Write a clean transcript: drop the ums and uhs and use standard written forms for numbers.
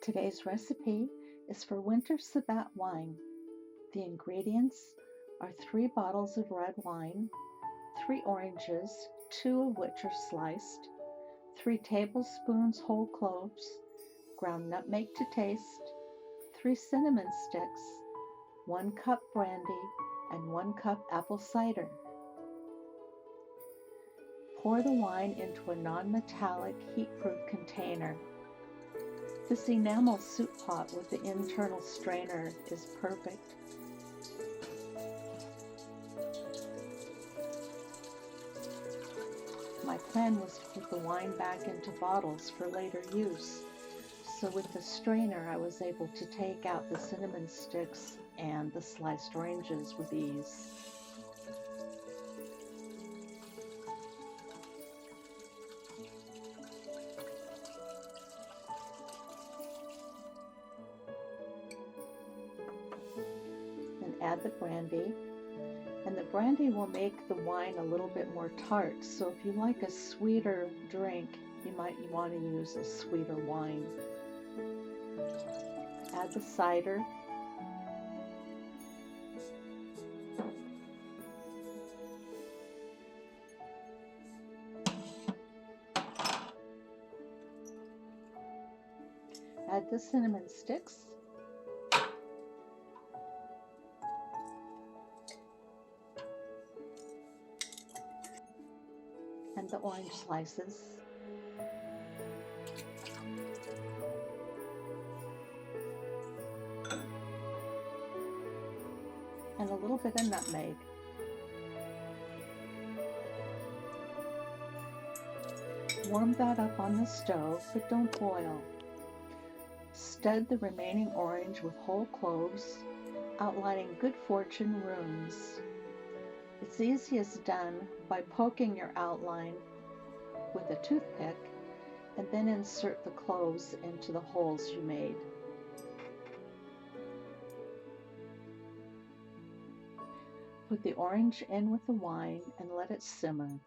Today's recipe is for winter Sabbat wine. The ingredients are 3 bottles of red wine, 3 oranges, 2 of which are sliced, 3 tablespoons whole cloves, ground nutmeg to taste, 3 cinnamon sticks, 1 cup brandy, and 1 cup apple cider. Pour the wine into a non-metallic heat-proof container. This enamel soup pot with the internal strainer is perfect. My plan was to put the wine back into bottles for later use, so with the strainer I was able to take out the cinnamon sticks and the sliced oranges with ease. Add the brandy, and the brandy will make the wine a little bit more tart, so if you like a sweeter drink, you might want to use a sweeter wine. Add the cider, add the cinnamon sticks, and the orange slices. And a little bit of nutmeg. Warm that up on the stove, but don't boil. Stud the remaining orange with whole cloves, outlining good fortune runes. It's easiest done by poking your outline with a toothpick and then insert the cloves into the holes you made. Put the orange in with the wine and let it simmer.